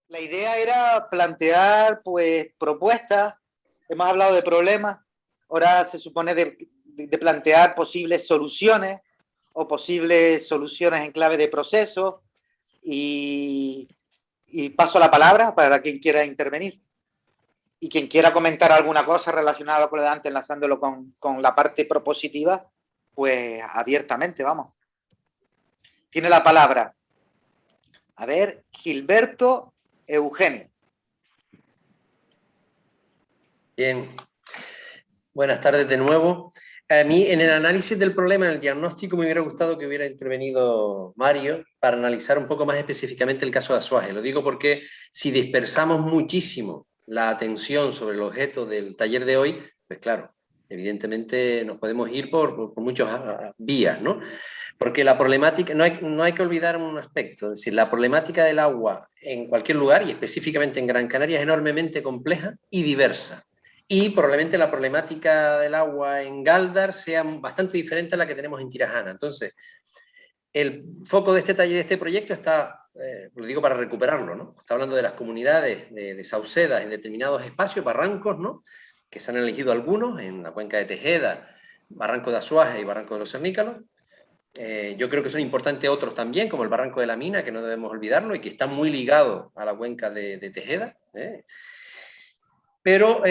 La idea era plantear pues propuestas, hemos hablado de problemas, ahora se supone de plantear posibles soluciones o posibles soluciones en clave de proceso y paso la palabra para quien quiera intervenir. Y quien quiera comentar alguna cosa relacionada con lo de antes, enlazándolo con la parte propositiva, pues abiertamente, vamos. Tiene la palabra. A ver, Gilberto Eugenio. Bien, buenas tardes de nuevo. A mí en el análisis del problema, en el diagnóstico, me hubiera gustado que hubiera intervenido Mario para analizar un poco más específicamente el caso de Azuaje. Lo digo porque si dispersamos muchísimo la atención sobre el objeto del taller de hoy, pues claro, evidentemente nos podemos ir por muchas vías, ¿no? Porque la problemática, no hay que olvidar un aspecto, es decir, la problemática del agua en cualquier lugar, y específicamente en Gran Canaria, es enormemente compleja y diversa. Y probablemente la problemática del agua en Galdar sea bastante diferente a la que tenemos en Tirajana. Entonces, el foco de este taller, de este proyecto está, lo digo para recuperarlo, ¿no? Está hablando de las comunidades de saucedas en determinados espacios, barrancos, ¿no? Que se han elegido algunos en la cuenca de Tejeda, Barranco de Azuaje y Barranco de los Cernícalos. Yo creo que son importantes otros también, como el Barranco de la Mina, que no debemos olvidarlo y que está muy ligado a la cuenca de Tejeda. Pero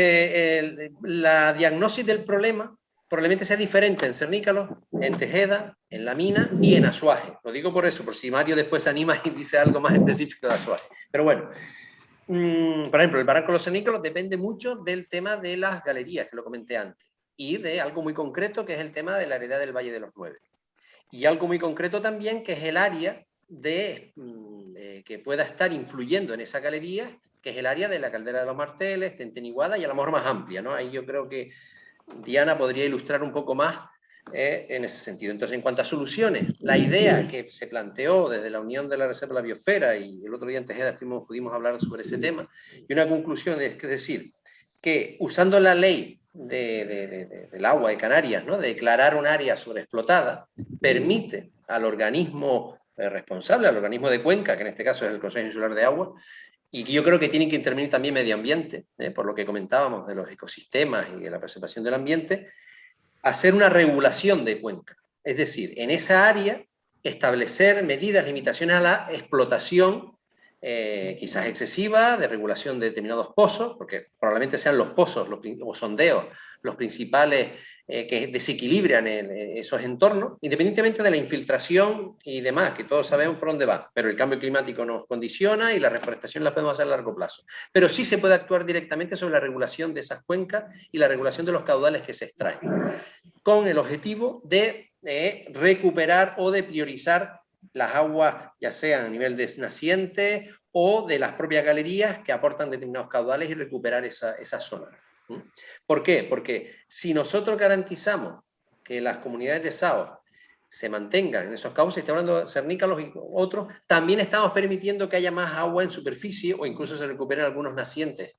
la diagnosis del problema probablemente sea diferente en Cernícalos, en Tejeda, en La Mina y en Azuaje. Lo digo por eso, por si Mario después se anima y dice algo más específico de Azuaje. Pero bueno, por ejemplo, el Barranco de los Cernícalos depende mucho del tema de las galerías, que lo comenté antes, y de algo muy concreto, que es el tema de la heredad del Valle de los Nueve. Y algo muy concreto también, que es el área que pueda estar influyendo en esa galería, que es el área de la Caldera de los Marteles, Tenteniguada y a lo mejor más amplia, ¿no? Ahí yo creo que Diana podría ilustrar un poco más en ese sentido. Entonces, en cuanto a soluciones, la idea que se planteó desde la Unión de la Reserva de la Biosfera, y el otro día en Tejeda pudimos hablar sobre ese tema, y una conclusión es decir, que usando la ley del agua de Canarias, ¿no? De declarar un área sobreexplotada, permite al organismo responsable, al organismo de Cuenca, que en este caso es el Consejo Insular de Agua, y que yo creo que tiene que intervenir también medio ambiente, por lo que comentábamos de los ecosistemas y de la preservación del ambiente, hacer una regulación de Cuenca. Es decir, en esa área establecer medidas, limitaciones a la explotación quizás excesiva, de regulación de determinados pozos, porque probablemente sean los pozos o sondeos los principales que desequilibran esos entornos, independientemente de la infiltración y demás, que todos sabemos por dónde va, pero el cambio climático nos condiciona y la reforestación la podemos hacer a largo plazo. Pero sí se puede actuar directamente sobre la regulación de esas cuencas y la regulación de los caudales que se extraen, con el objetivo de recuperar o de priorizar las aguas, ya sean a nivel de naciente o de las propias galerías que aportan determinados caudales y recuperar esa zona. ¿Por qué? Porque si nosotros garantizamos que las comunidades de SAO se mantengan en esos cauces, estoy hablando de Cernícalos y otros, también estamos permitiendo que haya más agua en superficie o incluso se recuperen algunos nacientes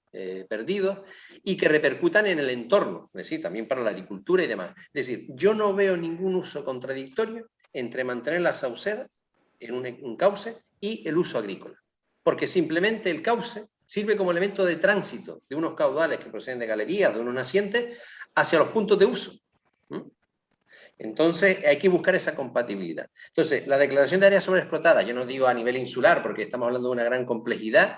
perdidos y que repercutan en el entorno, es decir, también para la agricultura y demás. Es decir, yo no veo ningún uso contradictorio entre mantener la sauceda en un cauce y el uso agrícola, porque simplemente el cauce sirve como elemento de tránsito de unos caudales que proceden de galerías, de unos nacientes, hacia los puntos de uso. Entonces hay que buscar esa compatibilidad. Entonces, la declaración de áreas sobreexplotadas, yo no digo a nivel insular porque estamos hablando de una gran complejidad,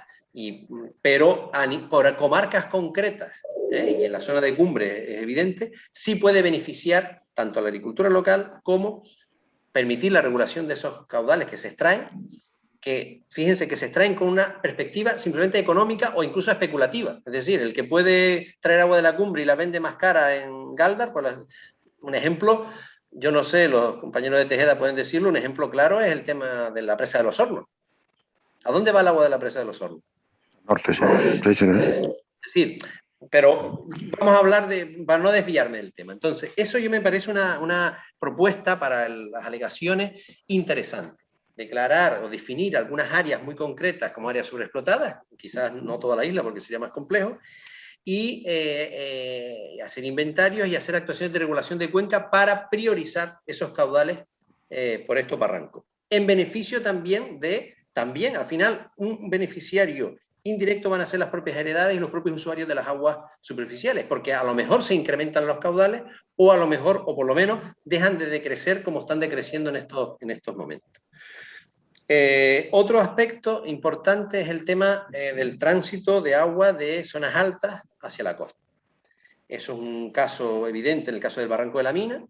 pero por comarcas concretas, y en la zona de cumbre es evidente, sí puede beneficiar tanto a la agricultura local como permitir la regulación de esos caudales que se extraen, que fíjense que se extraen con una perspectiva simplemente económica o incluso especulativa. Es decir, el que puede traer agua de la cumbre y la vende más cara en Galdar, por un ejemplo, yo no sé, los compañeros de Tejeda pueden decirlo, un ejemplo claro es el tema de la presa de los Hornos. ¿A dónde va el agua de la presa de los Hornos? Norte, sí. Es decir, pero vamos a hablar para no desviarme del tema. Entonces, eso yo me parece una propuesta para las alegaciones interesante. Declarar o definir algunas áreas muy concretas como áreas sobreexplotadas, quizás no toda la isla porque sería más complejo, y hacer inventarios y hacer actuaciones de regulación de cuenca para priorizar esos caudales por estos barrancos. En beneficio también al final, un beneficiario indirecto van a ser las propias heredades y los propios usuarios de las aguas superficiales, porque a lo mejor se incrementan los caudales o a lo mejor, o por lo menos, dejan de decrecer como están decreciendo en estos momentos. Otro aspecto importante es el tema del tránsito de agua de zonas altas hacia la costa. Eso es un caso evidente en el caso del Barranco de la Mina,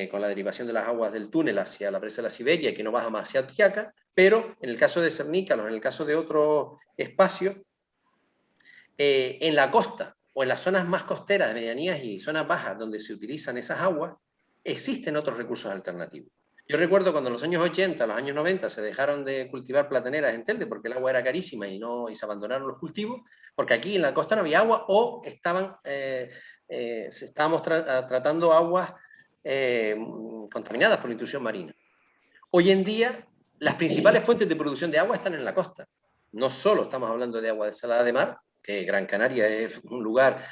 con la derivación de las aguas del túnel hacia la presa de la Siberia, que no baja más hacia Tiaca, pero en el caso de Cernícalos, en el caso de otros espacios, en la costa o en las zonas más costeras, de medianías y zonas bajas, donde se utilizan esas aguas, existen otros recursos alternativos. Yo recuerdo cuando en los años 80, los años 90, se dejaron de cultivar plataneras en Telde porque el agua era carísima y se abandonaron los cultivos, porque aquí en la costa no había agua o estábamos tratando aguas contaminadas por la intrusión marina. Hoy en día, las principales fuentes de producción de agua están en la costa. No solo estamos hablando de agua desalada de mar, que Gran Canaria es un lugar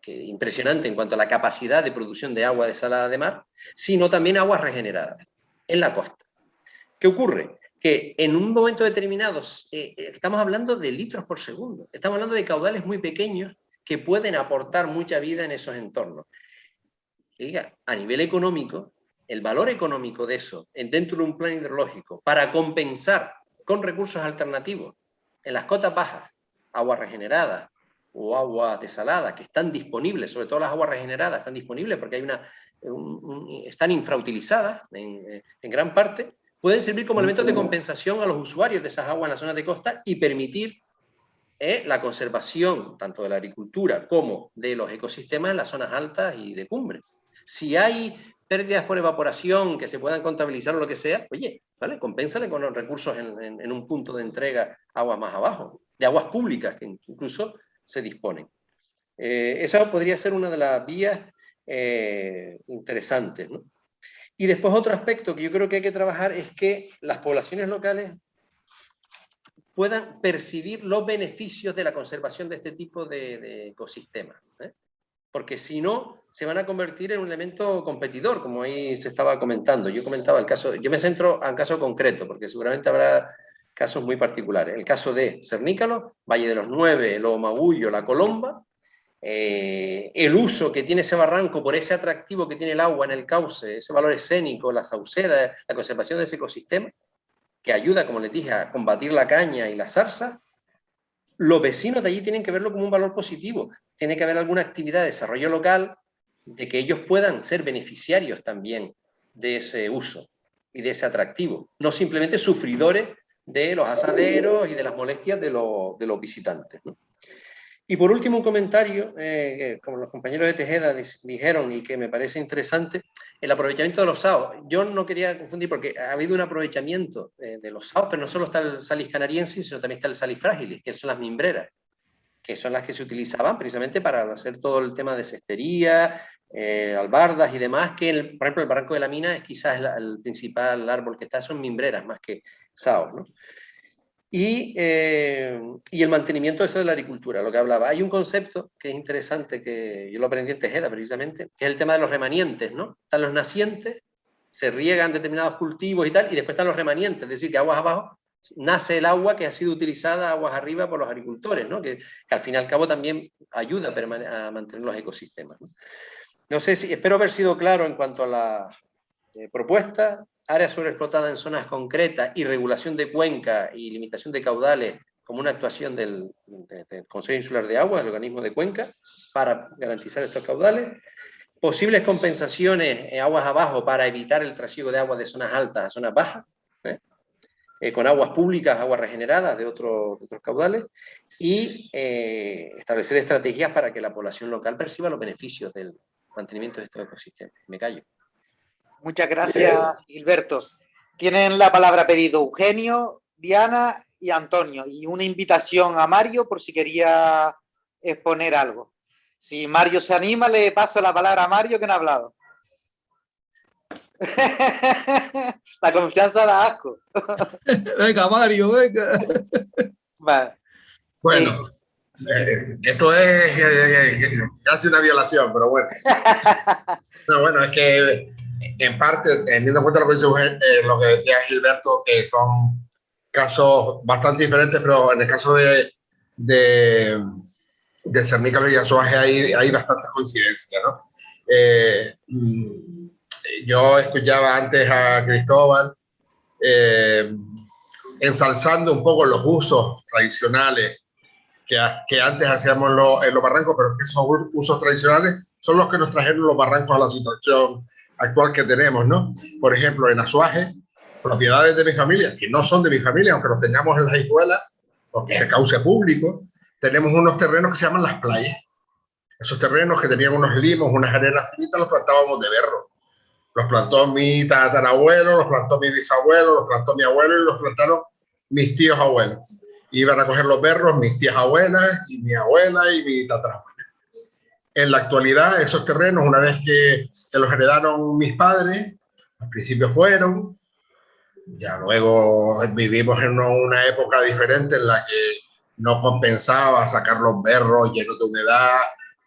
impresionante en cuanto a la capacidad de producción de agua desalada de mar, sino también aguas regeneradas en la costa. ¿Qué ocurre? Que en un momento determinado estamos hablando de litros por segundo, estamos hablando de caudales muy pequeños que pueden aportar mucha vida en esos entornos. A nivel económico, el valor económico de eso dentro de un plan hidrológico para compensar con recursos alternativos en las cotas bajas, aguas regeneradas o aguas desaladas que están disponibles, sobre todo las aguas regeneradas están disponibles porque están infrautilizadas en gran parte, pueden servir como elementos de compensación a los usuarios de esas aguas en las zonas de costa y permitir la conservación tanto de la agricultura como de los ecosistemas en las zonas altas y de cumbre. Si hay pérdidas por evaporación que se puedan contabilizar o lo que sea, oye, ¿vale? Compénsale con los recursos en un punto de entrega aguas más abajo, de aguas públicas que incluso se disponen. Esa podría ser una de las vías interesantes, ¿no? Y después otro aspecto que yo creo que hay que trabajar es que las poblaciones locales puedan percibir los beneficios de la conservación de este tipo de ecosistemas, ¿eh? Porque si no, se van a convertir en un elemento competidor, como ahí se estaba comentando. Yo comentaba el caso, yo me centro en un caso concreto, porque seguramente habrá casos muy particulares. El caso de Cernícalos, Valle de los Nueve, Lobo Magullo, La Colomba, el uso que tiene ese barranco por ese atractivo que tiene el agua en el cauce, ese valor escénico, la sauceda, la conservación de ese ecosistema, que ayuda, como les dije, a combatir la caña y la zarza. Los vecinos de allí tienen que verlo como un valor positivo. Tiene que haber alguna actividad de desarrollo local de que ellos puedan ser beneficiarios también de ese uso y de ese atractivo, no simplemente sufridores de los asaderos y de las molestias de los visitantes, ¿no? Y por último, un comentario, como los compañeros de Tejeda dijeron y que me parece interesante, el aprovechamiento de los saos. Yo no quería confundir porque ha habido un aprovechamiento de los saos, pero no solo está el salis canariense, sino también está el salis fragilis, que son las mimbreras, que son las que se utilizaban precisamente para hacer todo el tema de cestería, albardas y demás, que por ejemplo el Barranco de la Mina es quizás el principal árbol que está, son mimbreras más que saos, ¿no? Y el mantenimiento de esto de la agricultura, lo que hablaba. Hay un concepto que es interesante, que yo lo aprendí en Tejeda precisamente, que es el tema de los remanientes, ¿no? Están los nacientes, se riegan determinados cultivos y tal, y después están los remanientes, es decir, que aguas abajo nace el agua que ha sido utilizada aguas arriba por los agricultores, ¿no? Que al fin y al cabo también ayuda a mantener los ecosistemas, ¿no? No sé si, espero haber sido claro en cuanto a la propuesta. Áreas sobreexplotadas en zonas concretas y regulación de cuenca y limitación de caudales como una actuación del Consejo Insular de Agua, el organismo de cuenca, para garantizar estos caudales. Posibles compensaciones en aguas abajo para evitar el trasiego de agua de zonas altas a zonas bajas, con aguas públicas, aguas regeneradas de otros caudales, y establecer estrategias para que la población local perciba los beneficios del mantenimiento de estos ecosistemas. Me callo. Muchas gracias, Gilberto. Tienen la palabra pedido Eugenio, Diana y Antonio, y una invitación a Mario por si quería exponer algo. Si Mario se anima, le paso la palabra a Mario, que no ha hablado. La confianza da asco. Venga, Mario, venga. Vale. Bueno, esto es casi una violación, pero bueno. No, bueno, es que en parte, teniendo en cuenta lo que decía Gilberto, que son casos bastante diferentes, pero en el caso de de Cernícalos y Azuaje hay bastantes coincidencias, ¿no? Yo escuchaba antes a Cristóbal ensalzando un poco los usos tradicionales que antes hacíamos en los barrancos, pero que esos usos tradicionales son los que nos trajeron los barrancos a la situación actual que tenemos, ¿no? Por ejemplo, en Azuaje, propiedades de mi familia, que no son de mi familia, aunque los tengamos en las escuelas, porque es de cauce público, tenemos unos terrenos que se llaman las playas. Esos terrenos que tenían unos limos, unas arenas finitas, los plantábamos de berro. Los plantó mi tatarabuelo, los plantó mi bisabuelo, los plantó mi abuelo y los plantaron mis tíos abuelos. Iban a coger los berros mis tías abuelas y mi abuela y mi tatarabuela. En la actualidad, esos terrenos, una vez que los heredaron mis padres, al principio fueron, ya luego vivimos en una época diferente en la que no compensaba sacar los berros llenos de humedad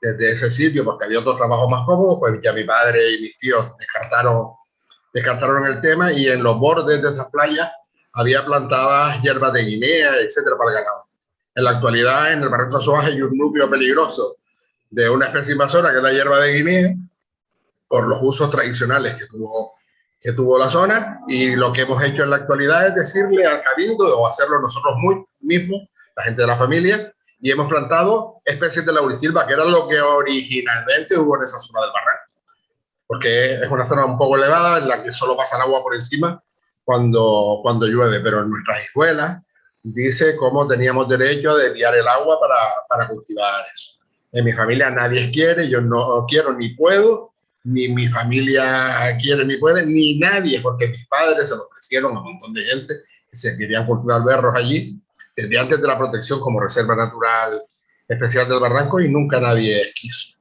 desde ese sitio porque había otros trabajos más cómodos, pues ya mi padre y mis tíos descartaron el tema, y en los bordes de esas playas había plantadas hierbas de Guinea, etcétera, para el ganado. En la actualidad, en el barranco de Azuaje hay un núcleo peligroso de una especie invasora, que es la hierba de Guinea, por los usos tradicionales que tuvo la zona, y lo que hemos hecho en la actualidad es decirle al cabildo, o hacerlo nosotros mismos, la gente de la familia, y hemos plantado especies de laurisilva, que era lo que originalmente hubo en esa zona del barranco, porque es una zona un poco elevada en la que solo pasa el agua por encima cuando llueve, pero en nuestras escuelas dice cómo teníamos derecho a desviar el agua para cultivar eso. En mi familia nadie quiere, yo no quiero ni puedo, ni mi familia quiere ni puede, ni nadie, porque mis padres se lo ofrecieron a un montón de gente que se querían cultivar berros allí, desde antes de la protección como reserva natural especial del barranco, y nunca nadie quiso.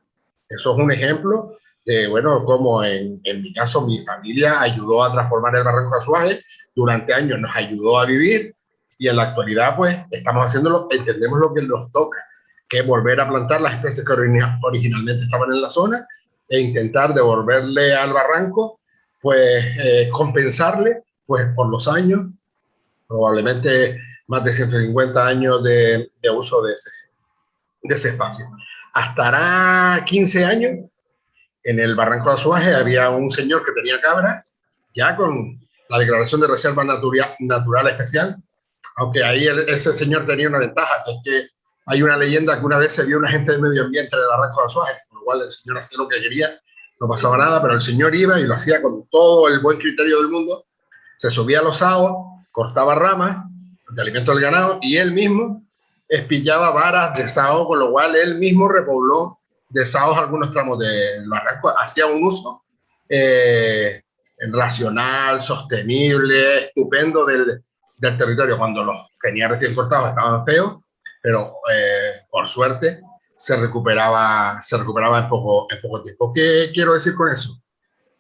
Eso es un ejemplo de, bueno, como en mi caso mi familia ayudó a transformar el barranco de Azuaje, durante años nos ayudó a vivir, y en la actualidad pues estamos haciéndolo, entendemos lo que nos toca, que es volver a plantar las especies que originalmente estaban en la zona e intentar devolverle al barranco, pues compensarle pues por los años, probablemente más de 150 años de uso de ese espacio. Hasta hará 15 años, en el barranco de Azuaje había un señor que tenía cabras, ya con la declaración de reserva natural especial, aunque ahí ese señor tenía una ventaja, que es que hay una leyenda que una vez se vio un agente del medio ambiente en el barranco de Azuaje, con lo cual el señor hacía lo que quería, no pasaba nada, pero el señor iba y lo hacía con todo el buen criterio del mundo, se subía a los saos, cortaba ramas de alimento del ganado, y él mismo espillaba varas de sao, con lo cual él mismo repobló de saos algunos tramos del barranco, hacía un uso racional, sostenible, estupendo del territorio. Cuando los tenía recién cortados estaban feos, pero por suerte se recuperaba en poco tiempo. ¿Qué quiero decir con eso?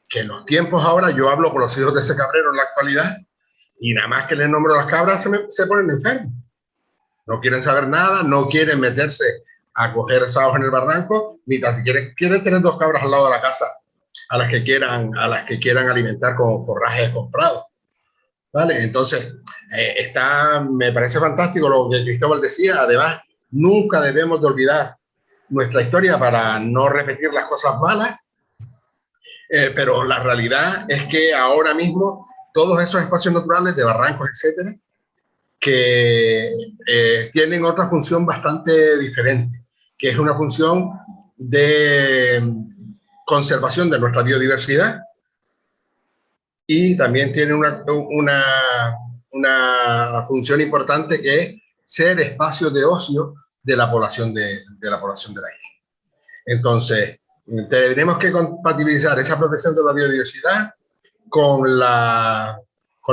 Que en los tiempos ahora, yo hablo con los hijos de ese cabrero en la actualidad, y nada más que les nombro las cabras se ponen enfermos. No quieren saber nada, no quieren meterse a coger saos en el barranco, ni tan siquiera quieren tener 2 cabras al lado de la casa a las que quieran alimentar con forraje comprado. ¿Vale? Entonces, me parece fantástico lo que Cristóbal decía. Además, nunca debemos de olvidar nuestra historia para no repetir las cosas malas, pero la realidad es que ahora mismo todos esos espacios naturales de barrancos, etcétera, que tienen otra función bastante diferente, que es una función de conservación de nuestra biodiversidad, y también tiene una función importante, que es ser espacios de ocio de la población de la isla. Entonces, tenemos que compatibilizar esa protección de la biodiversidad con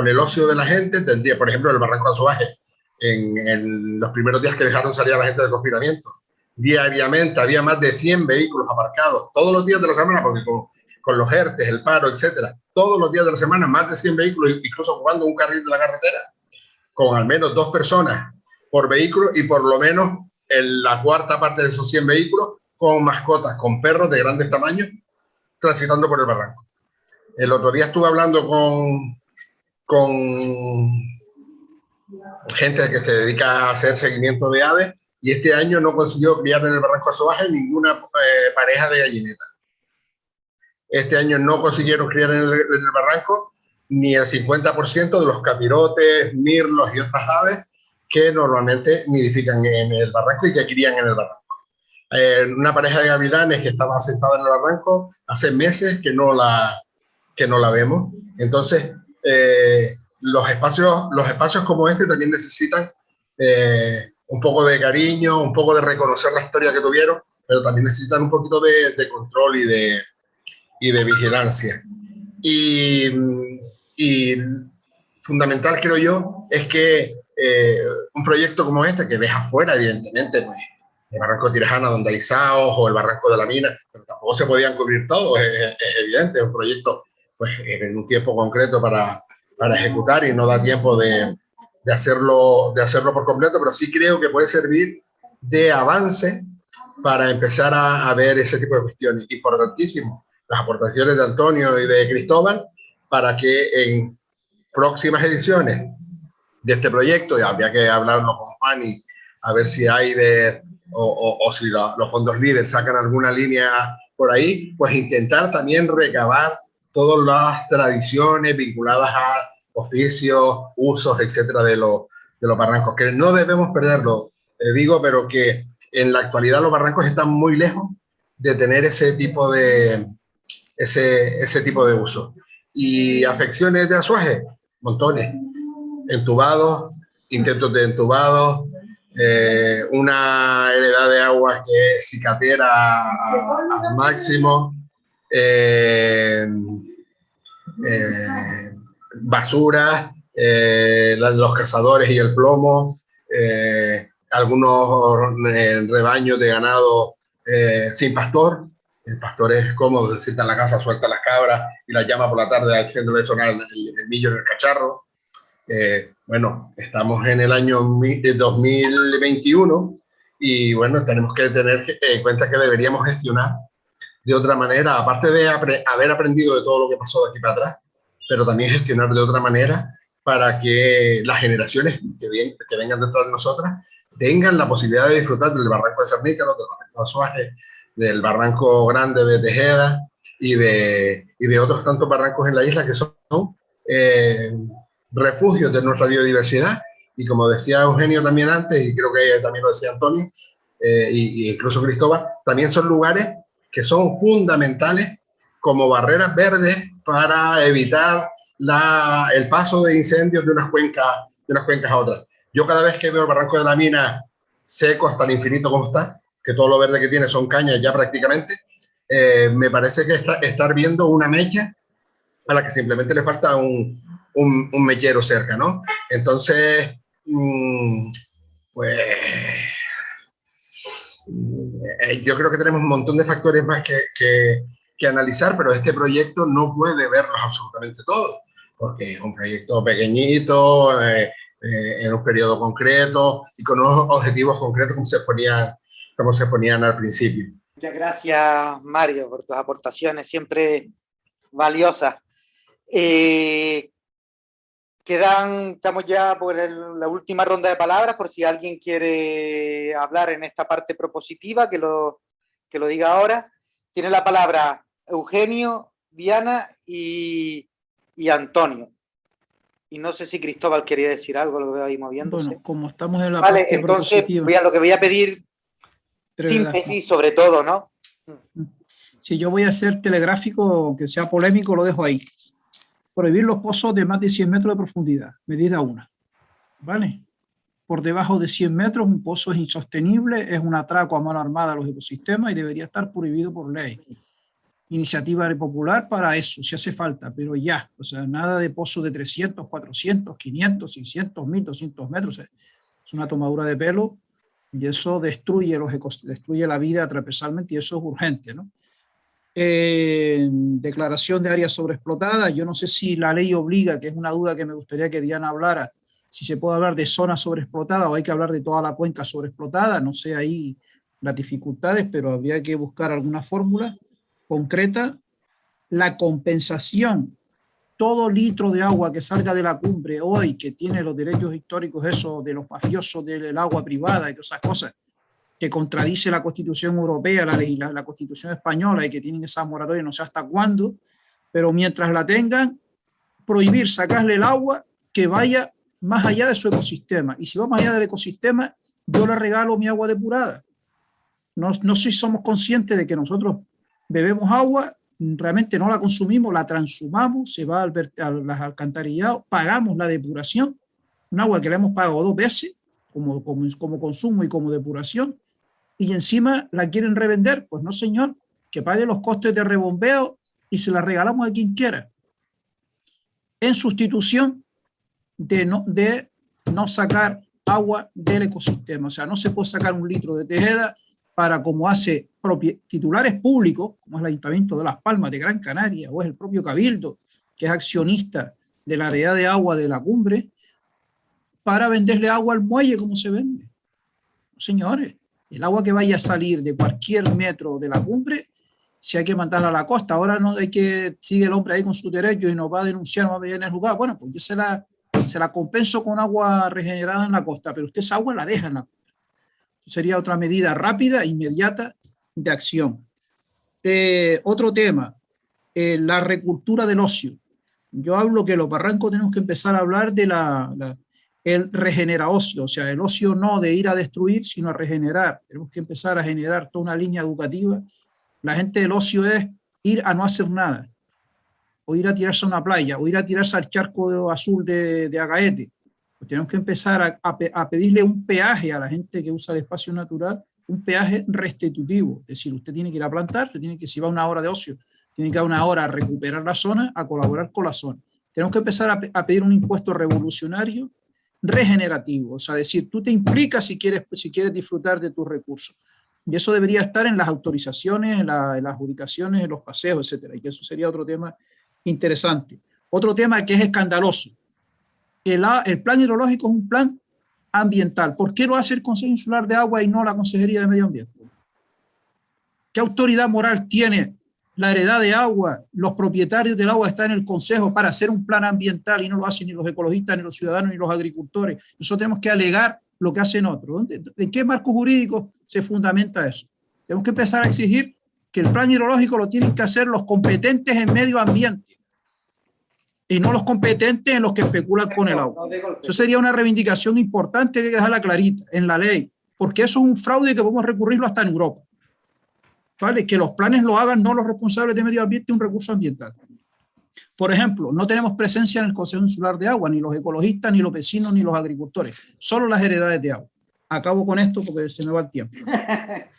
el ocio de la gente. Tendría, por ejemplo, el barranco de Azuaje, en los primeros días que dejaron salir a la gente del confinamiento, diariamente había más de 100 vehículos aparcados, todos los días de la semana, porque con los ERTES, el paro, etcétera, todos los días de la semana, más de 100 vehículos, incluso ocupando un carril de la carretera, con al menos 2 personas por vehículo, y por lo menos la cuarta parte de esos 100 vehículos con mascotas, con perros de grandes tamaños, transitando por el barranco. El otro día estuve hablando con gente que se dedica a hacer seguimiento de aves, y este año no consiguió criar en el barranco Azoaje ninguna pareja de gallineta. Este año no consiguieron criar en el barranco ni el 50% de los capirotes, mirlos y otras aves que normalmente nidifican en el barranco y que crían en el barranco. Una pareja de gavilanes que estaba asentada en el barranco hace meses que no la vemos. Entonces, los espacios como este también necesitan un poco de cariño, un poco de reconocer la historia que tuvieron, pero también necesitan un poquito de control y de vigilancia. Y fundamental, creo yo, es que un proyecto como este, que deja fuera, evidentemente, pues, el barranco de Tirajana, donde hay saos, o el barranco de la Mina, pero tampoco se podían cubrir todos, es evidente, es un proyecto pues, en un tiempo concreto para ejecutar y no da tiempo de hacerlo por completo, pero sí creo que puede servir de avance para empezar a ver ese tipo de cuestiones. Importantísimo las aportaciones de Antonio y de Cristóbal para que en próximas ediciones de este proyecto, y habría que hablarlo con Juan y a ver si hay o si los fondos líderes sacan alguna línea por ahí, pues intentar también recabar todas las tradiciones vinculadas a oficios, usos, etcétera, de los barrancos, que no debemos perderlo, digo, pero que en la actualidad los barrancos están muy lejos de tener ese tipo de uso. Y afecciones de azuaje, montones, entubados, intentos de entubados, una heredad de aguas que cicatera al máximo, basuras, los cazadores y el plomo, algunos rebaños de ganado sin pastor. El pastor es cómodo, se sienta en la casa, suelta las cabras y las llama por la tarde haciéndole sonar el millo en el cacharro. Bueno, estamos en el año 2021 y bueno, tenemos que tener en cuenta que deberíamos gestionar de otra manera, aparte de haber aprendido de todo lo que pasó de aquí para atrás, pero también gestionar de otra manera para que las generaciones que vengan detrás de nosotras tengan la posibilidad de disfrutar del barranco de Cernícalo, del barranco de Azoaje, del barranco grande de Tejeda y de otros tantos barrancos en la isla que son refugios de nuestra biodiversidad. Y como decía Eugenio también antes, y creo que también lo decía Antonio, y incluso Cristóbal, también son lugares que son fundamentales como barreras verdes para evitar el paso de incendios de unas cuencas a otras. Yo cada vez que veo el barranco de la Mina seco hasta el infinito como está, que todo lo verde que tiene son cañas ya prácticamente, me parece que estar viendo una mecha a la que simplemente le falta un mechero cerca, ¿no? Entonces, pues yo creo que tenemos un montón de factores más que analizar, pero este proyecto no puede verlos absolutamente todos, porque es un proyecto pequeñito, en un periodo concreto y con unos objetivos concretos como se ponían al principio. Muchas gracias, Mario, por tus aportaciones, siempre valiosas. Estamos ya por la última ronda de palabras, por si alguien quiere hablar en esta parte propositiva, que lo diga ahora. Tiene la palabra Eugenio, Diana y Antonio. Y no sé si Cristóbal quería decir algo, lo veo ahí moviéndose. Bueno, como estamos en la parte entonces propositiva, lo que voy a pedir, síntesis sobre todo, ¿no? Si yo voy a ser telegráfico, aunque sea polémico, lo dejo ahí. Prohibir los pozos de más de 100 metros de profundidad, medida 1. ¿Vale? Por debajo de 100 metros un pozo es insostenible, es un atraco a mano armada a los ecosistemas y debería estar prohibido por ley. Iniciativa popular para eso, si hace falta, pero ya, o sea, nada de pozos de 300, 400, 500, 600, 1200 metros. Es una tomadura de pelo y eso destruye la vida transversalmente y eso es urgente, ¿no? Declaración de áreas sobreexplotadas. Yo no sé si la ley obliga, que es una duda que me gustaría que Diana hablara, si se puede hablar de zonas sobreexplotadas o hay que hablar de toda la cuenca sobreexplotada. No sé ahí las dificultades, pero habría que buscar alguna fórmula concreta. La compensación, todo litro de agua que salga de la cumbre hoy, que tiene los derechos históricos, eso de los mafiosos del agua privada y todas esas cosas, que contradice la Constitución Europea, la Constitución Española, y que tienen esa moratoria no sé hasta cuándo, pero mientras la tengan, prohibir sacarle el agua que vaya más allá de su ecosistema. Y si va más allá del ecosistema, yo le regalo mi agua depurada. No sé si somos conscientes de que nosotros bebemos agua, realmente no la consumimos, la transumamos, se va a las alcantarillados, pagamos la depuración, un agua que le hemos pagado 2 veces, como consumo y como depuración, y encima la quieren revender. Pues no, señor, que pague los costes de rebombeo y se la regalamos a quien quiera, en sustitución de no sacar agua del ecosistema. O sea, no se puede sacar 1 litro de Tejeda para, como hace titulares públicos, como es el Ayuntamiento de Las Palmas de Gran Canaria, o es el propio Cabildo, que es accionista de la Red de Agua de la Cumbre, para venderle agua al muelle como se vende. Señores, el agua que vaya a salir de cualquier metro de la Cumbre, si hay que mandarla a la costa, ahora no hay que sigue el hombre ahí con sus derechos y nos va a denunciar, nos va a venir en el lugar. Bueno, pues yo se la compenso con agua regenerada en la costa, pero usted esa agua la deja en la costa. Sería otra medida rápida e inmediata de acción. Otro tema, la recultura del ocio. Yo hablo que los barrancos tenemos que empezar a hablar de el regenera ocio, o sea, el ocio no de ir a destruir, sino a regenerar. Tenemos que empezar a generar toda una línea educativa. La gente del ocio es ir a no hacer nada, o ir a tirarse a una playa, o ir a tirarse al charco azul de Agaete. Pues tenemos que empezar a pedirle un peaje a la gente que usa el espacio natural, un peaje restitutivo. Es decir, usted tiene que ir a plantar, si va 1 hora de ocio, tiene que ir 1 hora a recuperar la zona, a colaborar con la zona. Tenemos que empezar a pedir un impuesto revolucionario regenerativo, o sea, decir, tú te implicas si quieres disfrutar de tus recursos. Y eso debería estar en las autorizaciones, en las adjudicaciones, en los paseos, etcétera. Y que eso sería otro tema interesante. Otro tema que es escandaloso. El plan hidrológico es un plan ambiental. ¿Por qué lo hace el Consejo Insular de Agua y no la Consejería de Medio Ambiente? ¿Qué autoridad moral tiene la heredad de agua? Los propietarios del agua están en el Consejo para hacer un plan ambiental y no lo hacen ni los ecologistas, ni los ciudadanos, ni los agricultores. Nosotros tenemos que alegar lo que hacen otros. ¿En qué marco jurídico se fundamenta eso? Tenemos que empezar a exigir que el plan hidrológico lo tienen que hacer los competentes en medio ambiente y no los competentes en los que especulan con el agua. Eso sería una reivindicación importante que hay que dejarla clarita en la ley, porque eso es un fraude que podemos recurrirlo hasta en Europa. ¿Vale? Que los planes lo hagan no los responsables de medio ambiente, un recurso ambiental. Por ejemplo, no tenemos presencia en el Consejo Insular de Agua, ni los ecologistas, ni los vecinos, ni los agricultores, solo las heredades de agua. Acabo con esto porque se me va el tiempo.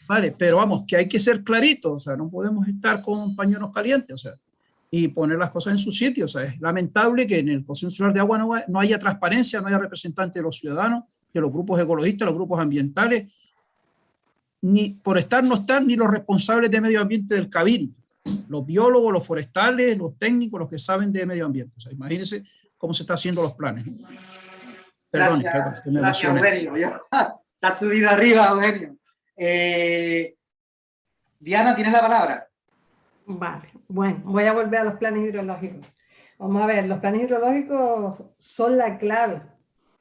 Vale, pero vamos, que hay que ser claritos, o sea, no podemos estar con pañuelos calientes, o sea, y poner las cosas en su sitio. O sea, es lamentable que en el Consejo Insular de Agua no haya transparencia, no haya representantes de los ciudadanos, de los grupos ecologistas, los grupos ambientales, ni por estar no están ni los responsables de medio ambiente del Cabildo, los biólogos, los forestales, los técnicos, los que saben de medio ambiente. O sea, imagínense cómo se están haciendo los planes. Perdón, gracias Eugenio. Está subido arriba, Eugenio. Diana, tienes la palabra. Vale, bueno, voy a volver a los planes hidrológicos. Vamos a ver, los planes hidrológicos son la clave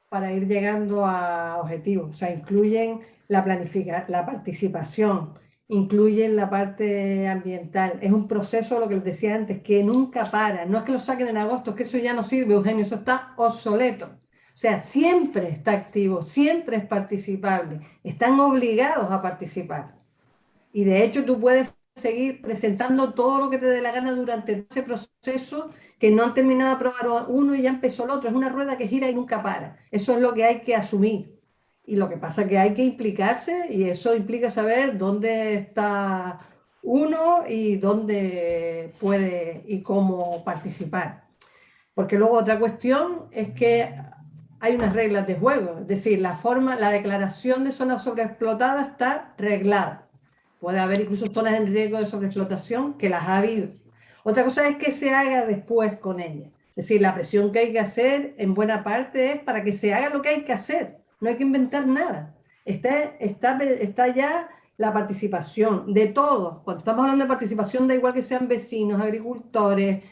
para ir llegando a objetivos. O sea, incluyen la participación, incluyen la parte ambiental. Es un proceso, lo que les decía antes, que nunca para. No es que lo saquen en agosto, es que eso ya no sirve, Eugenio, eso está obsoleto. O sea, siempre está activo, siempre es participable. Están obligados a participar. Y de hecho tú puedes seguir presentando todo lo que te dé la gana durante ese proceso, que no han terminado de aprobar uno y ya empezó el otro. Es una rueda que gira y nunca para. Eso es lo que hay que asumir. Y lo que pasa es que hay que implicarse, y eso implica saber dónde está uno y dónde puede y cómo participar. Porque luego otra cuestión es que hay unas reglas de juego. Es decir, la declaración de zonas sobreexplotadas está reglada. Puede haber incluso zonas en riesgo de sobreexplotación, que las ha habido. Otra cosa es que se haga después con ellas. Es decir, la presión que hay que hacer en buena parte es para que se haga lo que hay que hacer. No hay que inventar nada. Está ya la participación de todos. Cuando estamos hablando de participación, da igual que sean vecinos, agricultores,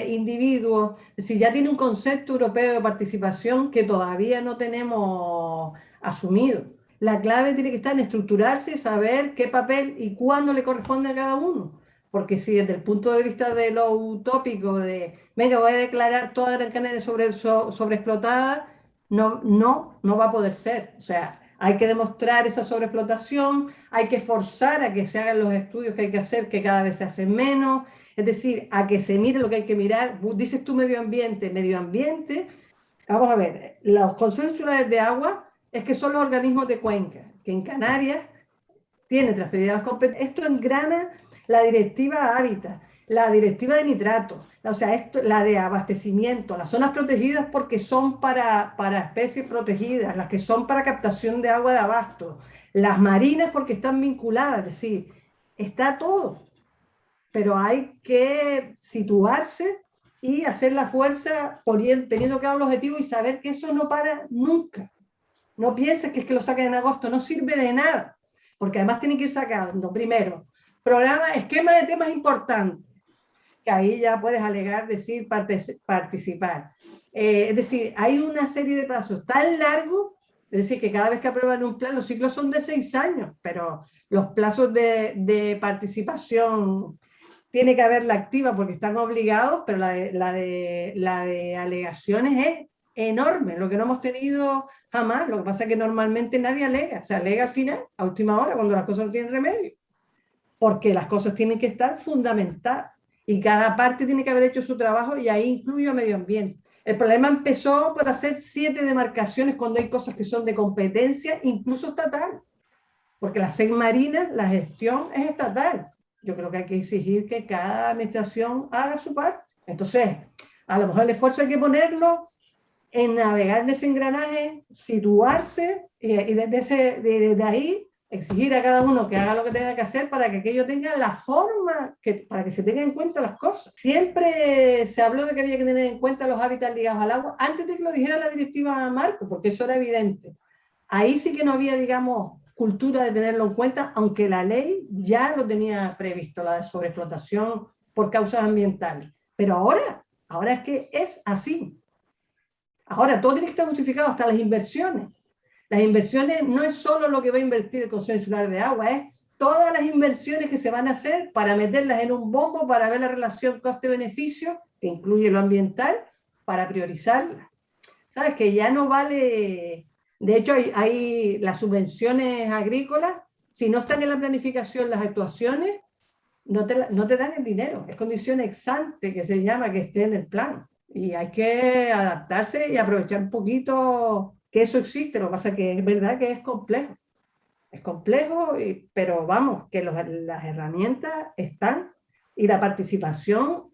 individuos. Es decir, ya tiene un concepto europeo de participación que todavía no tenemos asumido. La clave tiene que estar en estructurarse, saber qué papel y cuándo le corresponde a cada uno. Porque si desde el punto de vista de lo utópico, de venga, voy a declarar toda Gran Canaria sobreexplotada, no va a poder ser. O sea, hay que demostrar esa sobreexplotación, hay que forzar a que se hagan los estudios que hay que hacer, que cada vez se hacen menos, es decir, a que se mire lo que hay que mirar. Dices tú medio ambiente, vamos a ver, los consejos insulares de agua es que son los organismos de cuenca, que en Canarias tiene transferidas las competencias. Esto engrana la directiva Hábitat, la directiva de nitratos, o sea, la de abastecimiento, las zonas protegidas porque son para especies protegidas, las que son para captación de agua de abasto, las marinas porque están vinculadas, es decir, está todo, pero hay que situarse y hacer la fuerza teniendo claro el objetivo y saber que eso no para nunca. No pienses que es que lo saquen en agosto, no sirve de nada, porque además tienen que ir sacando, primero, esquema de temas importantes, que ahí ya puedes alegar, decir, participar. Es decir, hay una serie de pasos tan largos, es decir, que cada vez que aprueban un plan, los ciclos son de 6 años, pero los plazos de participación tiene que haberla activa porque están obligados, pero la de alegaciones es enorme, lo que no hemos tenido jamás. Lo que pasa es que normalmente nadie alega, se alega al final, a última hora, cuando las cosas no tienen remedio, porque las cosas tienen que estar fundamentadas y cada parte tiene que haber hecho su trabajo, y ahí incluyo medio ambiente. El problema empezó por hacer 7 demarcaciones cuando hay cosas que son de competencia, incluso estatal, porque la SEC Marina, la gestión es estatal. Yo creo que hay que exigir que cada administración haga su parte. Entonces, a lo mejor el esfuerzo hay que ponerlo en navegar en ese engranaje, situarse y desde ahí exigir a cada uno que haga lo que tenga que hacer para que aquello tenga la forma, para que se tengan en cuenta las cosas. Siempre se habló de que había que tener en cuenta los hábitats ligados al agua antes de que lo dijera la directiva Marco, porque eso era evidente. Ahí sí que no había, digamos, cultura de tenerlo en cuenta, aunque la ley ya lo tenía previsto, la de sobreexplotación por causas ambientales. Pero ahora es que es así. Ahora todo tiene que estar justificado, hasta las inversiones. Las inversiones no es solo lo que va a invertir el Consejo Insular de Agua, es todas las inversiones que se van a hacer para meterlas en un bombo, para ver la relación coste-beneficio, que incluye lo ambiental, para priorizarlas. ¿Sabes? Que ya no vale... De hecho, hay las subvenciones agrícolas, si no están en la planificación las actuaciones, no te dan el dinero. Es condición ex ante, que se llama, que esté en el plan. Y hay que adaptarse y aprovechar un poquito que eso existe. Lo que pasa es que es verdad que es complejo. Es complejo, pero vamos, que las herramientas están y la participación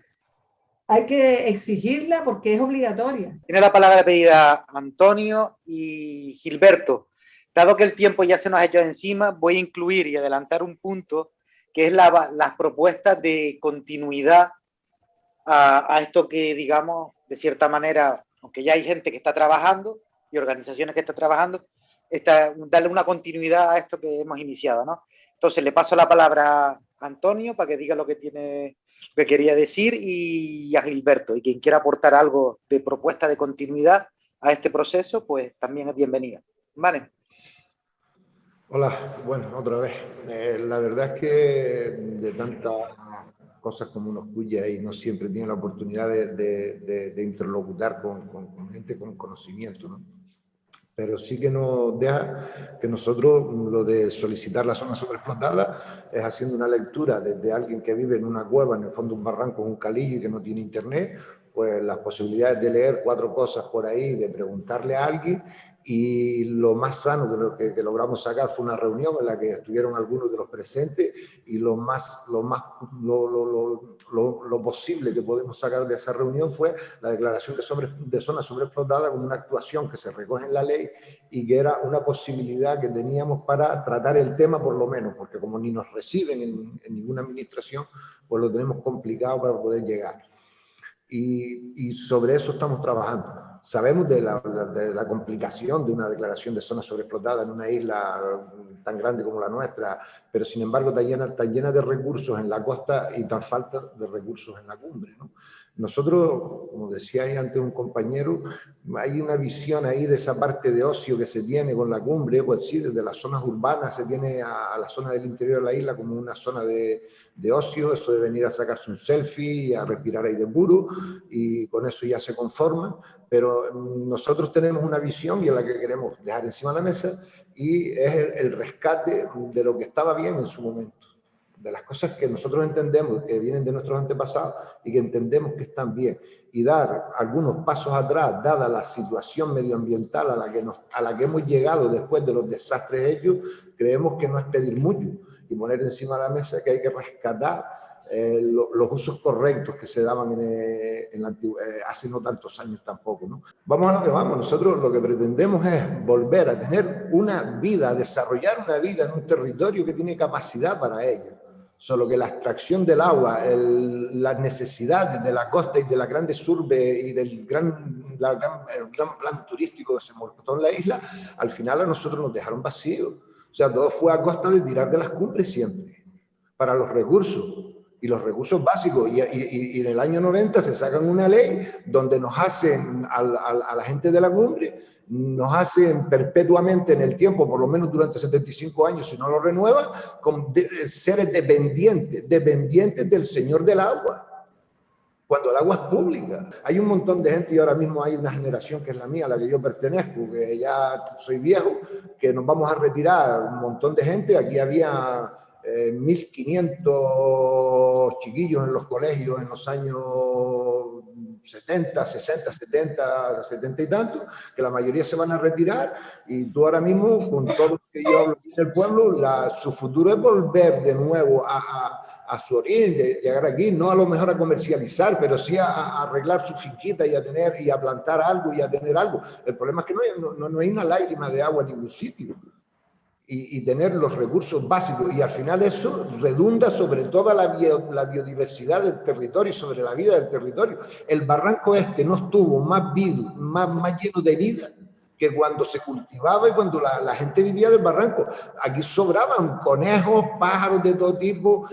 hay que exigirla porque es obligatoria. Tiene la palabra pedida Antonio y Gilberto. Dado que el tiempo ya se nos ha hecho encima, voy a incluir y adelantar un punto que es las propuestas de continuidad a esto que, digamos, de cierta manera, aunque ya hay gente que está trabajando y organizaciones que están trabajando, darle una continuidad a esto que hemos iniciado, ¿no? Entonces le paso la palabra a Antonio para que diga lo que quería decir, y a Gilberto, y quien quiera aportar algo de propuesta de continuidad a este proceso, pues también es bienvenida. ¿Vale? Hola, bueno, otra vez. La verdad es que de tantas cosas como uno escucha y no siempre tiene la oportunidad de interlocutar con gente con conocimiento, ¿no? Pero sí que nos deja que nosotros lo de solicitar la zona sobreexplotada es haciendo una lectura desde alguien que vive en una cueva, en el fondo de un barranco, en un calillo y que no tiene internet, pues las posibilidades de leer 4 cosas por ahí, de preguntarle a alguien, y lo más sano de lo que logramos sacar fue una reunión en la que estuvieron algunos de los presentes, y lo posible que podemos sacar de esa reunión fue la declaración de zona sobreexplotada como una actuación que se recoge en la ley y que era una posibilidad que teníamos para tratar el tema, por lo menos, porque como ni nos reciben en ninguna administración, pues lo tenemos complicado para poder llegar. Y sobre eso estamos trabajando. Sabemos de la complicación de una declaración de zona sobreexplotada en una isla tan grande como la nuestra, pero sin embargo tan llena de recursos en la costa y tan falta de recursos en la cumbre, ¿no? Nosotros, como decía ahí antes un compañero, hay una visión ahí de esa parte de ocio que se tiene con la cumbre, pues sí, desde las zonas urbanas se tiene a la zona del interior de la isla como una zona de ocio, eso de venir a sacarse un selfie, a respirar aire puro, y con eso ya se conforman, pero nosotros tenemos una visión y es la que queremos dejar encima de la mesa, y es el rescate de lo que estaba bien en su momento, de las cosas que nosotros entendemos, que vienen de nuestros antepasados y que entendemos que están bien, y dar algunos pasos atrás, dada la situación medioambiental a la que hemos llegado después de los desastres hechos, creemos que no es pedir mucho, y poner encima de la mesa que hay que rescatar los usos correctos que se daban hace no tantos años tampoco, ¿no? Vamos a lo que vamos, nosotros lo que pretendemos es volver a tener una vida, a desarrollar una vida en un territorio que tiene capacidad para ello. Solo que la extracción del agua, las necesidades de la costa y de las grandes urbes y del gran plan turístico que se montó en la isla, al final a nosotros nos dejaron vacíos. O sea, todo fue a costa de tirar de las cumbres siempre, para los recursos, y los recursos básicos. Y en el año 90 se sacan una ley donde nos hacen, a la gente de la cumbre, nos hacen perpetuamente en el tiempo, por lo menos durante 75 años, si no lo renuevan, con seres dependientes del señor del agua, cuando el agua es pública. Hay un montón de gente, y ahora mismo hay una generación que es la mía, a la que yo pertenezco, que ya soy viejo, que nos vamos a retirar, un montón de gente. Aquí había 1.500 chiquillos en los colegios en los años 70, 60, 70, 70 y tanto, que la mayoría se van a retirar, y tú ahora mismo, con todo lo que yo hablo del pueblo, su futuro es volver de nuevo a su origen, de llegar aquí, no a lo mejor a comercializar, pero sí a arreglar su finquita y a plantar algo y a tener algo. El problema es que no hay una lágrima de agua en ningún sitio. Y tener los recursos básicos, y al final eso redunda sobre toda la biodiversidad del territorio y sobre la vida del territorio. El barranco este no estuvo más vivo, más lleno de vida que cuando se cultivaba y cuando la gente vivía del barranco. Aquí sobraban conejos, pájaros de todo tipo,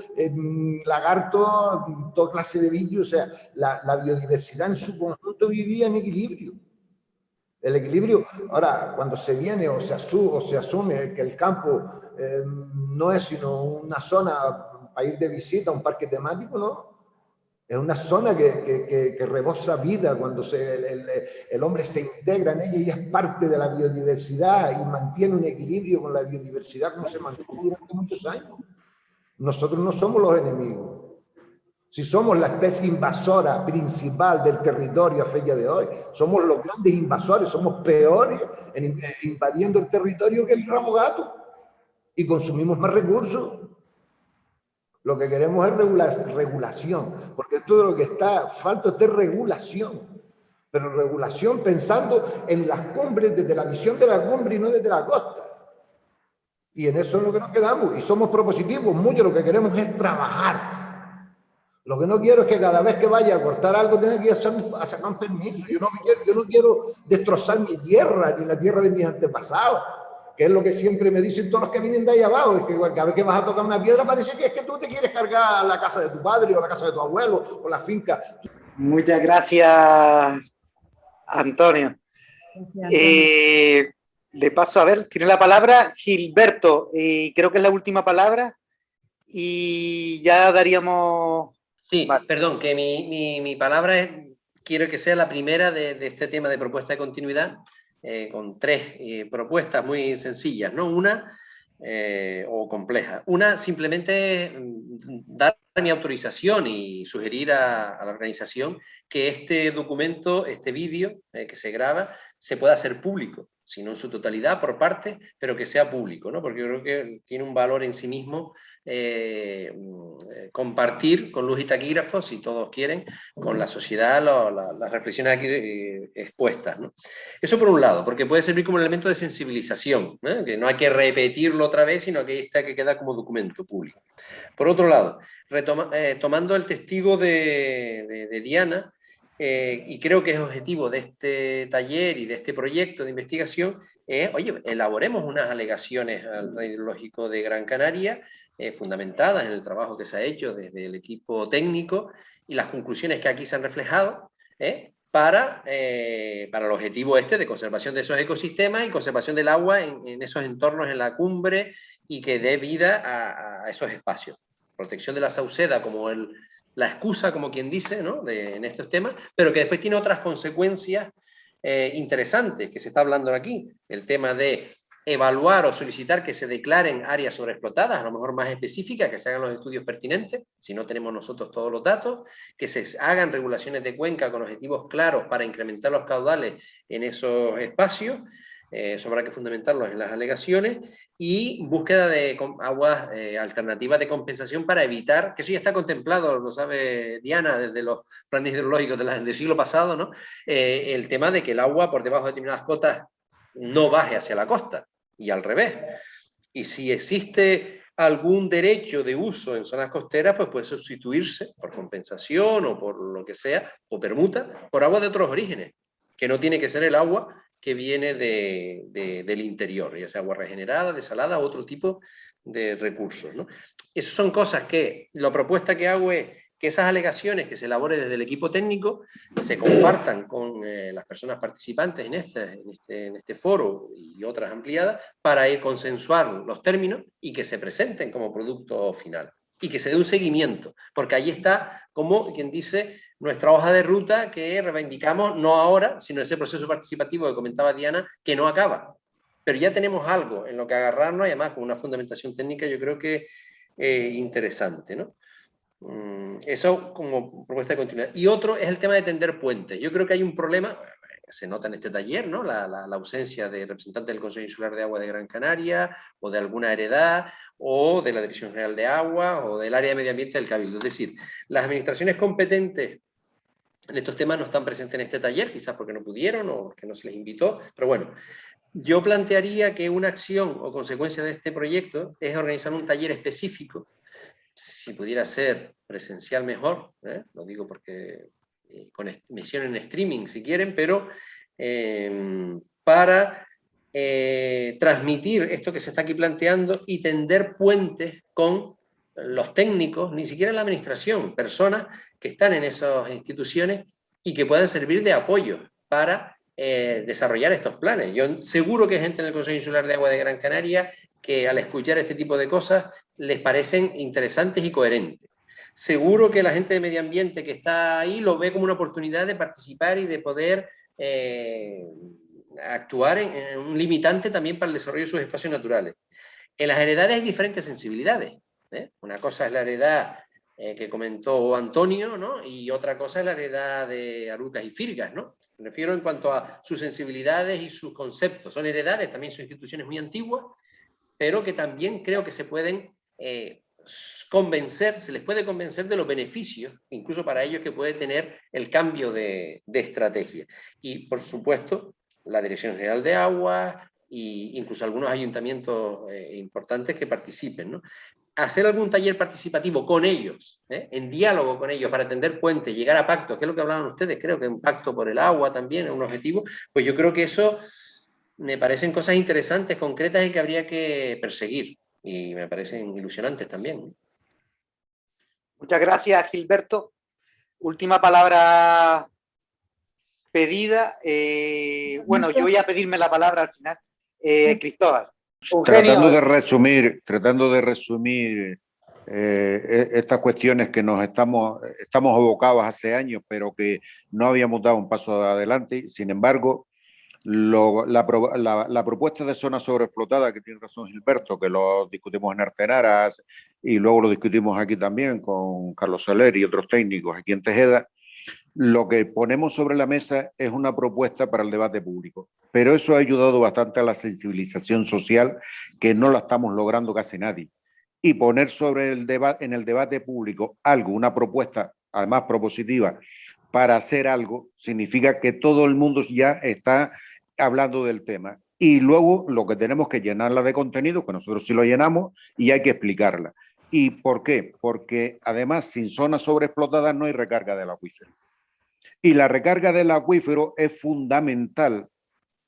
lagartos, toda clase de bichos. O sea, la biodiversidad en su conjunto vivía en equilibrio. El equilibrio, ahora, cuando se viene o se asume que el campo no es sino una zona para ir de visita, un parque temático, no. Es una zona que rebosa vida cuando el hombre se integra en ella y es parte de la biodiversidad y mantiene un equilibrio con la biodiversidad como se mantuvo durante muchos años. Nosotros no somos los enemigos. Si somos la especie invasora principal del territorio a fecha de hoy, somos los grandes invasores, somos peores invadiendo el territorio que el rabo gato, y consumimos más recursos. Lo que queremos es regulación, porque todo lo que está falta es regulación, pero regulación pensando en las cumbres, desde la visión de la cumbre y no desde la costa. Y en eso es lo que nos quedamos, y somos propositivos, mucho lo que queremos es trabajar. Lo que no quiero es que cada vez que vaya a cortar algo tenga que ir a sacar un permiso. Yo no quiero destrozar mi tierra ni la tierra de mis antepasados, que es lo que siempre me dicen todos los que vienen de ahí abajo. Es que cada vez que vas a tocar una piedra parece que es que tú te quieres cargar la casa de tu padre o la casa de tu abuelo o la finca. Muchas gracias, Antonio. Le paso, a ver, tiene la palabra Gilberto, creo que es la última palabra, y ya daríamos... Sí, vale. Perdón, que mi palabra quiero que sea la primera de este tema de propuesta de continuidad, con tres propuestas muy sencillas, ¿no? Una, o compleja. Una, simplemente dar mi autorización y sugerir a la organización que este documento, este vídeo que se graba, se pueda hacer público, si no en su totalidad, por parte, pero que sea público, ¿no? Porque yo creo que tiene un valor en sí mismo compartir con luz y taquígrafos, si todos quieren, con la sociedad las reflexiones aquí expuestas, ¿no? Eso por un lado, porque puede servir como un elemento de sensibilización, ¿eh? Que no hay que repetirlo otra vez, sino que está que queda como documento público. Por otro lado, tomando el testigo de Diana, y creo que es objetivo de este taller y de este proyecto de investigación, es, oye, elaboremos unas alegaciones al plan hidrológico de Gran Canaria, fundamentadas en el trabajo que se ha hecho desde el equipo técnico y las conclusiones que aquí se han reflejado, para el objetivo de conservación de esos ecosistemas y conservación del agua en esos entornos en la cumbre y que dé vida a esos espacios. Protección de la sauceda como la excusa, como quien dice, ¿no? En estos temas, pero que después tiene otras consecuencias interesantes que se está hablando aquí. El tema de evaluar o solicitar que se declaren áreas sobreexplotadas, a lo mejor más específicas, que se hagan los estudios pertinentes, si no tenemos nosotros todos los datos, que se hagan regulaciones de cuenca con objetivos claros para incrementar los caudales en esos espacios. Eso habrá que fundamentarlos en las alegaciones, y búsqueda de aguas alternativas de compensación para evitar, que eso ya está contemplado, lo sabe Diana, desde los planes hidrológicos del siglo pasado, ¿no? El tema de que el agua por debajo de determinadas cotas no baje hacia la costa, y al revés. Y si existe algún derecho de uso en zonas costeras, pues puede sustituirse por compensación o por lo que sea, o permuta, por agua de otros orígenes, que no tiene que ser el agua que viene del interior, ya sea agua regenerada, desalada, u otro tipo de recursos, ¿no? Esas son cosas que, la propuesta que hago es que esas alegaciones que se elaboren desde el equipo técnico se compartan con las personas participantes en este foro y otras ampliadas, para ir consensuar los términos y que se presenten como producto final y que se dé un seguimiento, porque ahí está, como quien dice, nuestra hoja de ruta que reivindicamos no ahora, sino ese proceso participativo que comentaba Diana, que no acaba. Pero ya tenemos algo en lo que agarrarnos, y además con una fundamentación técnica yo creo que interesante, ¿no? Eso como propuesta de continuidad. Y otro es el tema de tender puentes. Yo creo que hay un problema, se nota en este taller, ¿no? La ausencia de representantes del Consejo Insular de Agua de Gran Canaria, o de alguna heredad, o de la Dirección General de Agua, o del área de medio ambiente del Cabildo. Es decir, las administraciones competentes en estos temas no están presentes en este taller, quizás porque no pudieron o porque no se les invitó, pero bueno, yo plantearía que una acción o consecuencia de este proyecto es organizar un taller específico, si pudiera ser presencial mejor, lo digo porque con emisión en streaming si quieren, pero para transmitir esto que se está aquí planteando y tender puentes con los técnicos, ni siquiera la administración, personas que están en esas instituciones y que puedan servir de apoyo para desarrollar estos planes. Yo seguro que hay gente en el Consejo Insular de Agua de Gran Canaria que al escuchar este tipo de cosas les parecen interesantes y coherentes. Seguro que la gente de medio ambiente que está ahí lo ve como una oportunidad de participar y de poder actuar en un limitante también para el desarrollo de sus espacios naturales. En las heredades hay diferentes sensibilidades. Una cosa es la heredad que comentó Antonio, ¿no? Y otra cosa es la heredad de Arucas y Firgas, ¿no? Me refiero en cuanto a sus sensibilidades y sus conceptos. Son heredades, también son instituciones muy antiguas, pero que también creo que se pueden convencer, se les puede convencer de los beneficios, incluso para ellos, que puede tener el cambio de estrategia. Y, por supuesto, la Dirección General de Agua e incluso algunos ayuntamientos importantes que participen, ¿no? Hacer algún taller participativo con ellos, en diálogo con ellos, para tender puentes, llegar a pactos, que es lo que hablaban ustedes, creo que un pacto por el agua también es un objetivo, pues yo creo que eso me parecen cosas interesantes, concretas y que habría que perseguir, y me parecen ilusionantes también. Muchas gracias, Gilberto. Última palabra pedida. Bueno, yo voy a pedirme la palabra al final. Cristóbal. Tratando de resumir estas cuestiones que nos estamos abocados hace años, pero que no habíamos dado un paso adelante. Sin embargo, la propuesta de zona sobreexplotada, que tiene razón Gilberto, que lo discutimos en Artenaras y luego lo discutimos aquí también con Carlos Soler y otros técnicos aquí en Tejeda, lo que ponemos sobre la mesa es una propuesta para el debate público, pero eso ha ayudado bastante a la sensibilización social, que no la estamos logrando casi nadie. Y poner sobre en el debate público algo, una propuesta además propositiva para hacer algo, significa que todo el mundo ya está hablando del tema. Y luego lo que tenemos que llenarla de contenido, que nosotros sí lo llenamos, y hay que explicarla. ¿Y por qué? Porque además sin zonas sobreexplotadas no hay recarga del acuífero. Y la recarga del acuífero es fundamental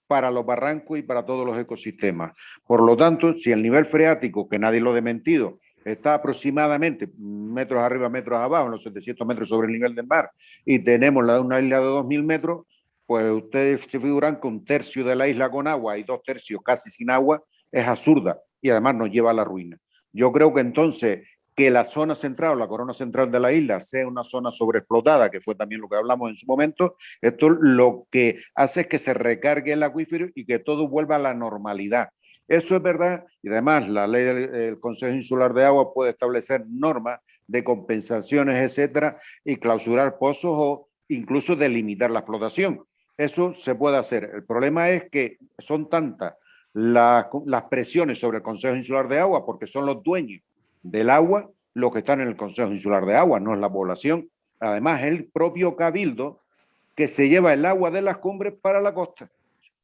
para los barrancos y para todos los ecosistemas. Por lo tanto, si el nivel freático, que nadie lo ha desmentido, está aproximadamente metros arriba, metros abajo, en los 700 metros sobre el nivel del mar, y tenemos una isla de 2.000 metros, pues ustedes se figuran que un tercio de la isla con agua y 2/3 casi sin agua es absurda y además nos lleva a la ruina. Yo creo que entonces que la zona central, la corona central de la isla, sea una zona sobreexplotada, que fue también lo que hablamos en su momento, esto lo que hace es que se recargue el acuífero y que todo vuelva a la normalidad. Eso es verdad, y además la ley del Consejo Insular de Agua puede establecer normas de compensaciones, etcétera, y clausurar pozos o incluso delimitar la explotación. Eso se puede hacer. El problema es que son tantas las presiones sobre el Consejo Insular de Agua, porque son los dueños del agua los que están en el Consejo Insular de Agua, no es la población. Además, es el propio Cabildo que se lleva el agua de las cumbres para la costa.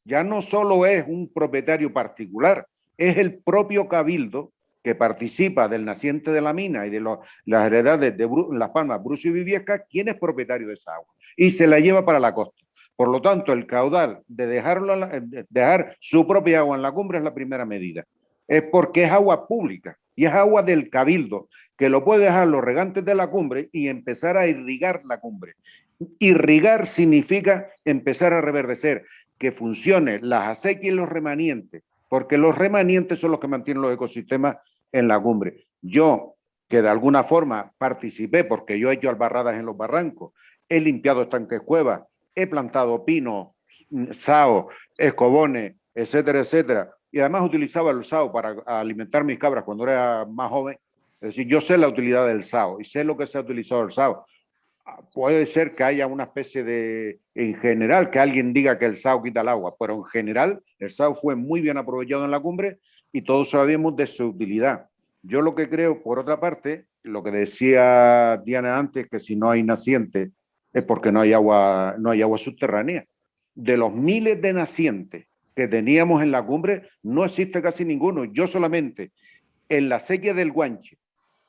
Ya no solo es un propietario particular, es el propio Cabildo que participa del naciente de la mina y de las heredades de Las Palmas, Brucio y Viviesca, quien es propietario de esa agua y se la lleva para la costa. Por lo tanto, el caudal de dejar su propia agua en la cumbre es la primera medida. Es porque es agua pública y es agua del Cabildo, que lo puede dejar los regantes de la cumbre y empezar a irrigar la cumbre. Irrigar significa empezar a reverdecer, que funcione las acequias y los remanientes, porque los remanientes son los que mantienen los ecosistemas en la cumbre. Yo, que de alguna forma participé, porque yo he hecho albarradas en los barrancos, he limpiado estanques cuevas, he plantado pino, sao, escobones, etcétera, etcétera, y además utilizaba el sao para alimentar mis cabras cuando era más joven. Es decir, yo sé la utilidad del sao y sé lo que se ha utilizado el sao. Puede ser que haya una especie de, en general, que alguien diga que el sao quita el agua, pero en general el sao fue muy bien aprovechado en la cumbre y todos sabíamos de su utilidad. Yo lo que creo, por otra parte, lo que decía Diana antes, que si no hay naciente es porque no hay agua subterránea. De los miles de nacientes que teníamos en la cumbre, no existe casi ninguno. Yo solamente en la sequía del Guanche,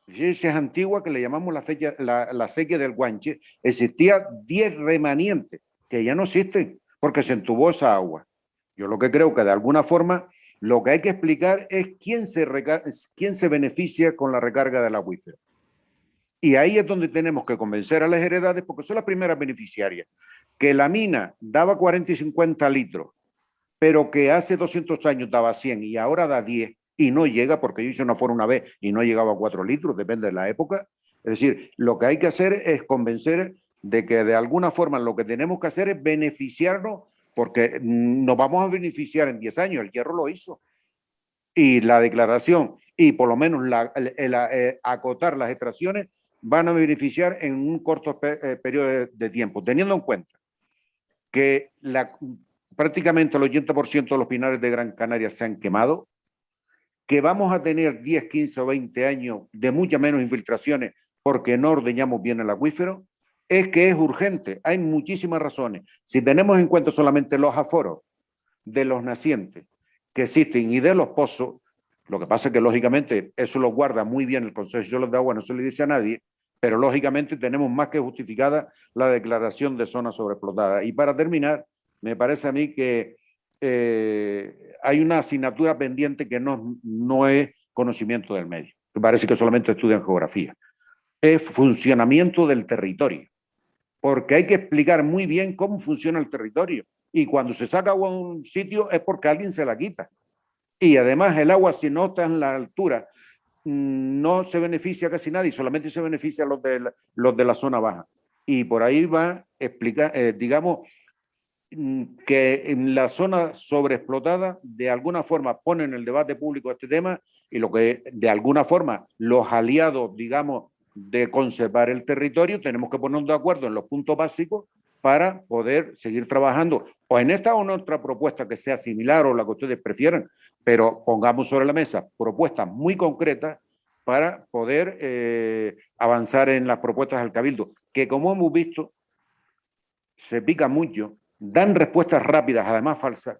esa es antigua, que le llamamos la sequía del Guanche, existía 10 remanientes que ya no existen porque se entubó esa agua. Yo lo que creo que de alguna forma lo que hay que explicar es quién se beneficia con la recarga del acuífero. Y ahí es donde tenemos que convencer a las heredades, porque son las primeras beneficiarias, que la mina daba 40 y 50 litros, pero que hace 200 años daba 100 y ahora da 10 y no llega, porque yo hice una forma una vez y no llegaba a 4 litros, depende de la época. Es decir, lo que hay que hacer es convencer de que de alguna forma lo que tenemos que hacer es beneficiarnos, porque nos vamos a beneficiar en 10 años, el hierro lo hizo. Y la declaración y por lo menos acotar las extracciones van a beneficiar en un corto periodo de tiempo, teniendo en cuenta que prácticamente el 80% de los pinares de Gran Canaria se han quemado, que vamos a tener 10, 15 o 20 años de muchas menos infiltraciones porque no ordeñamos bien el acuífero, es que es urgente. Hay muchísimas razones. Si tenemos en cuenta solamente los aforos de los nacientes que existen y de los pozos, lo que pasa es que lógicamente eso lo guarda muy bien el Consejo Insular de Agua, no se le dice a nadie, pero lógicamente tenemos más que justificada la declaración de zona sobreexplotada. Y para terminar, me parece a mí que hay una asignatura pendiente que no es conocimiento del medio, me parece que solamente estudian geografía, es funcionamiento del territorio, porque hay que explicar muy bien cómo funciona el territorio, y cuando se saca agua de un sitio es porque alguien se la quita, y además el agua, si no está en la altura, no se beneficia casi nadie, solamente se beneficia los de la zona baja, y por ahí va a explicar, digamos, que en la zona sobreexplotada de alguna forma pone en el debate público este tema, y lo que de alguna forma los aliados, digamos, de conservar el territorio, tenemos que ponernos de acuerdo en los puntos básicos para poder seguir trabajando o en esta o en otra propuesta que sea similar o la que ustedes prefieran, pero pongamos sobre la mesa propuestas muy concretas para poder avanzar en las propuestas del Cabildo, que como hemos visto se pica mucho, dan respuestas rápidas, además falsas,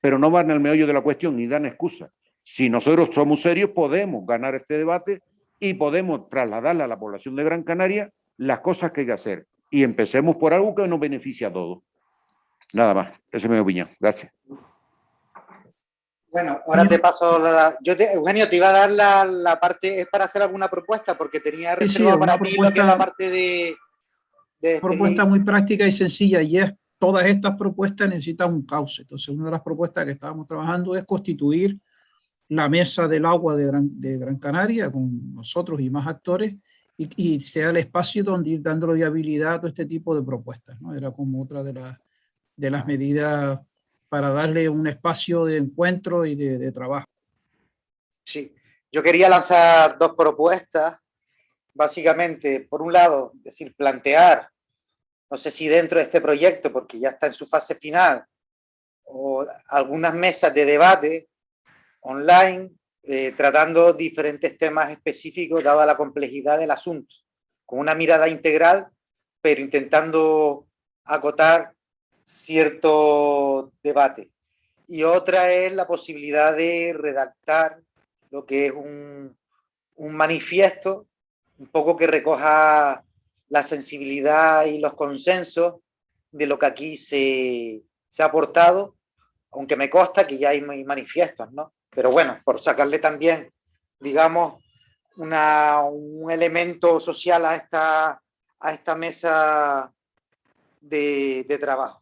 pero no van al meollo de la cuestión ni dan excusas. Si nosotros somos serios, podemos ganar este debate y podemos trasladarle a la población de Gran Canaria las cosas que hay que hacer. y empecemos por algo que nos beneficie a todos. Nada más, esa es mi opinión. Gracias. Bueno, ahora te paso Eugenio, te iba a dar la parte, es para hacer alguna propuesta, porque tenía reservado para ti lo que es la parte de propuesta muy práctica y sencilla, y es todas estas propuestas necesitan un cauce. Entonces, una de las propuestas que estábamos trabajando es constituir la mesa del agua de Gran Canaria con nosotros y más actores, y sea el espacio donde ir dándole viabilidad a todo este tipo de propuestas, ¿no? Era como otra de las medidas para darle un espacio de encuentro y de trabajo. Sí, yo quería lanzar dos propuestas, básicamente, por un lado, es decir, plantear, no sé si dentro de este proyecto, porque ya está en su fase final, o algunas mesas de debate online, tratando diferentes temas específicos, dada la complejidad del asunto, con una mirada integral, pero intentando acotar cierto debate. Y otra es la posibilidad de redactar lo que es un manifiesto, un poco que recoja la sensibilidad y los consensos de lo que aquí se ha aportado, aunque me consta que ya hay manifiestos, ¿no? Pero bueno, por sacarle también, digamos, un elemento social a esta mesa de trabajo.